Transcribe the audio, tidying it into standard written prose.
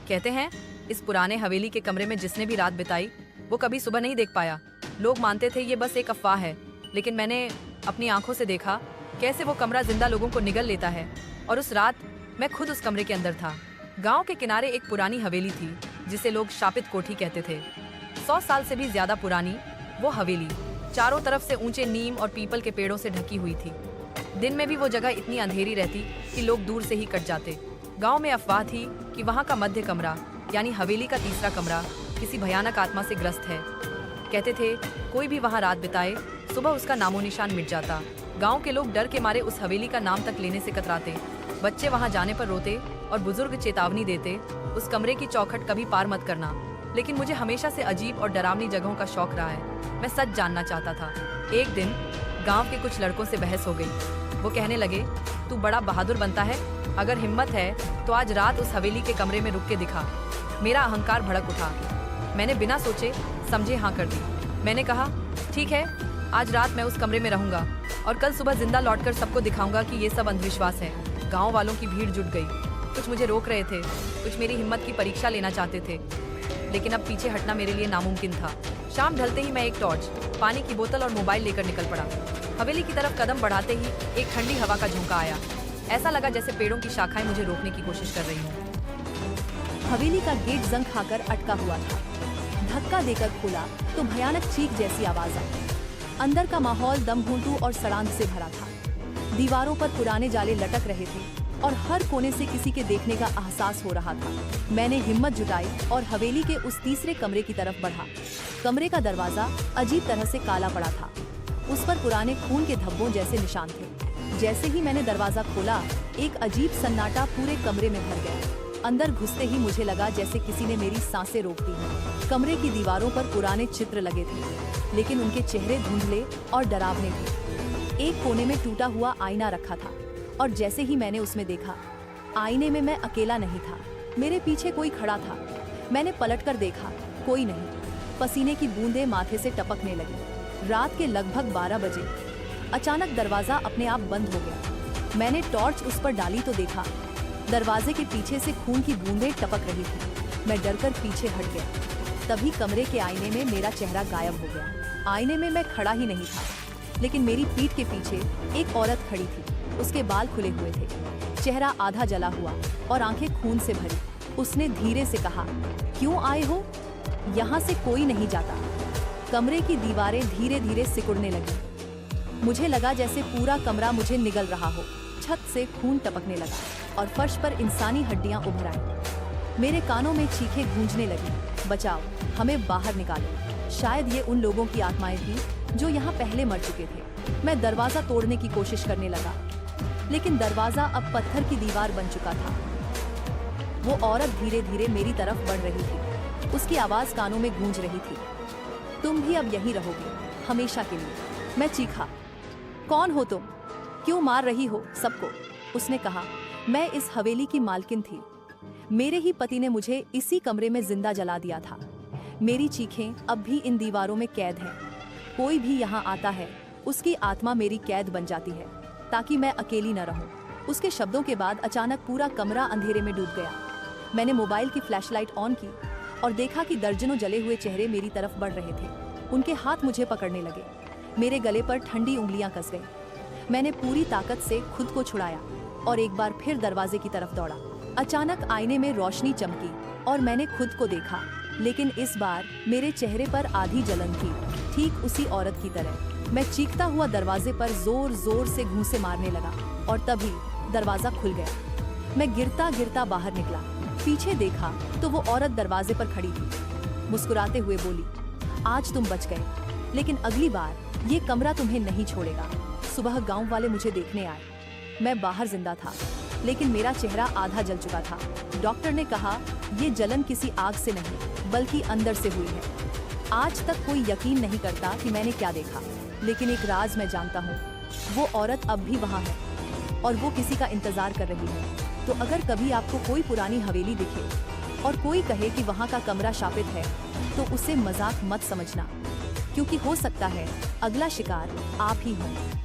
कहते हैं इस पुराने हवेली के कमरे में जिसने भी रात बिताई वो कभी सुबह नहीं देख पाया। लोग मानते थे ये बस एक अफवाह है, लेकिन मैंने अपनी आंखों से देखा कैसे वो कमरा जिंदा लोगों को निगल लेता है। और उस रात मैं खुद उस कमरे के अंदर था। गांव के किनारे एक पुरानी हवेली थी जिसे लोग शापित कोठी कहते थे। 100 साल से भी ज्यादा पुरानी वो हवेली चारों तरफ से ऊंचे नीम और पीपल के पेड़ों से ढकी हुई थी। दिन में भी वो जगह इतनी अंधेरी रहती कि लोग दूर से ही कट जाते। गांव में अफवाह थी कि वहाँ का मध्य कमरा यानी हवेली का तीसरा कमरा किसी भयानक आत्मा से ग्रस्त है। कहते थे कोई भी वहाँ रात बिताए सुबह उसका नामो निशान मिट जाता। गांव के लोग डर के मारे उस हवेली का नाम तक लेने से कतराते। बच्चे वहाँ जाने पर रोते और बुजुर्ग चेतावनी देते, उस कमरे की चौखट कभी पार मत करना। लेकिन मुझे हमेशा से अजीब और डरावनी जगहों का शौक रहा है। मैं सच जानना चाहता था। एक दिन गांव के कुछ लड़कों से बहस हो गई। वो कहने लगे, तू बड़ा बहादुर बनता है, अगर हिम्मत है तो आज रात उस हवेली के कमरे में रुक के दिखा। मेरा अहंकार भड़क उठा। मैंने बिना सोचे समझे हाँ कर दी। मैंने कहा, ठीक है, आज रात मैं उस कमरे में रहूंगा और कल सुबह जिंदा लौटकर सबको दिखाऊंगा कि ये सब अंधविश्वास है। गांव वालों की भीड़ जुट गई। कुछ मुझे रोक रहे थे, कुछ मेरी हिम्मत की परीक्षा लेना चाहते थे, लेकिन अब पीछे हटना मेरे लिए नामुमकिन था। शाम ढलते ही मैं एक टॉर्च, पानी की बोतल और मोबाइल लेकर निकल पड़ा। हवेली की तरफ कदम बढ़ाते ही एक ठंडी हवा का झोंका आया। ऐसा लगा जैसे पेड़ों की शाखाएं मुझे रोकने की कोशिश कर रही हों। हवेली का गेट जंग खाकर अटका हुआ था। धक्का देकर खोला तो भयानक चीख जैसी आवाज आई। अंदर का माहौल दम घूंटू और सड़ांध से भरा था। दीवारों पर पुराने जाले लटक रहे थे और हर कोने से किसी के देखने का एहसास हो रहा था। मैंने हिम्मत जुटाई और हवेली के उस तीसरे कमरे की तरफ बढ़ा। कमरे का दरवाजा अजीब तरह से काला पड़ा था। उस पर पुराने खून के धब्बों जैसे निशान थे। जैसे ही मैंने दरवाजा खोला, एक अजीब सन्नाटा पूरे कमरे में भर गया। अंदर घुसते ही मुझे लगा जैसे किसी ने मेरी सांसें रोक दी हैं। कमरे की दीवारों पर पुराने चित्र लगे थे, लेकिन उनके चेहरे धुंधले और डरावने थे। एक कोने में टूटा हुआ आईना रखा था और जैसे ही मैंने उसमें देखा, आईने में मैं अकेला नहीं था, मेरे पीछे कोई खड़ा था। मैंने पलटकर देखा, कोई नहीं। पसीने की बूंदें माथे से टपकने लगी। रात के लगभग 12 बजे अचानक दरवाजा अपने आप बंद हो गया। मैंने टॉर्च उस पर डाली तो देखा दरवाजे के पीछे से खून की बूंदें टपक रही थी। मैं डरकर पीछे हट गया। तभी कमरे के आईने में मेरा चेहरा गायब हो गया। आईने में मैं खड़ा ही नहीं था, लेकिन मेरी पीठ के पीछे एक औरत खड़ी थी। उसके बाल खुले हुए थे, चेहरा आधा जला हुआ और आंखें खून से भरी। उसने धीरे से कहा, क्यों आए हो? यहाँ से कोई नहीं जाता। कमरे की दीवारें धीरे धीरे सिकुड़ने लगी। मुझे लगा जैसे पूरा कमरा मुझे निगल रहा हो। छत से खून टपकने लगा और फर्श पर इंसानी हड्डियां उभर आईं। मेरे कानों में चीखें गूंजने लगी, बचाओ, हमें बाहर निकालो। शायद ये उन लोगों की आत्माएं थी जो यहाँ पहले मर चुके थे। मैं दरवाजा तोड़ने की कोशिश करने लगा, लेकिन दरवाजा अब पत्थर की दीवार बन चुका था। वो औरत धीरे धीरे मेरी तरफ बढ़ रही थी। उसकी आवाज कानों में गूंज रही थी, तुम भी अब यहीं रहोगे, हमेशा के लिए। मैं चीखा, कौन हो तुम? क्यों मार रही हो सबको? उसने कहा, मैं इस हवेली की मालकिन थी। मेरे ही पति ने मुझे इसी कमरे में जिंदा जला दिया था। मेरी चीखें अब भी इन दीवारों में कैद हैं। कोई भी यहाँ आता है, उसकी आत्मा मेरी कैद बन जाती है, ताकि मैं अकेली न रहूं। उसके शब्दों के बाद अचानक पूरा कमरा अंधेरे में डूब गया। मैंने मोबाइल की फ्लैशलाइट ऑन की और देखा कि दर्जनों जले हुए चेहरे मेरी तरफ बढ़ रहे थे। उनके हाथ मुझे पकड़ने लगे। मेरे गले पर ठंडी उंगलियां कस गईं। मैंने पूरी ताकत से खुद को छुड़ाया और एक बार फिर दरवाजे की तरफ दौड़ा। अचानक आईने में रोशनी चमकी और मैंने खुद को देखा, लेकिन इस बार मेरे चेहरे पर आधी जलन थी, ठीक उसी औरत की तरह। मैं चीखता हुआ दरवाजे पर जोर जोर से घूंसे मारने लगा और तभी दरवाजा खुल गया। मैं गिरता गिरता बाहर निकला। पीछे देखा तो वो औरत दरवाजे पर खड़ी थी। मुस्कुराते हुए बोली, आज तुम बच गए, लेकिन अगली बार ये कमरा तुम्हें नहीं छोड़ेगा। सुबह गांव वाले मुझे देखने आए। मैं बाहर जिंदा था, लेकिन मेरा चेहरा आधा जल चुका था। डॉक्टर ने कहा, ये जलन किसी आग से नहीं, बल्कि अंदर से हुई है। आज तक कोई यकीन नहीं करता कि मैंने क्या देखा, लेकिन एक राज मैं जानता हूँ। वो औरत अब भी वहाँ है और वो किसी का इंतजार कर रही है। तो अगर कभी आपको कोई पुरानी हवेली दिखे और कोई कहे कि वहाँ का कमरा शापित है, तो उसे मजाक मत समझना, क्योंकि हो सकता है अगला शिकार आप ही हो।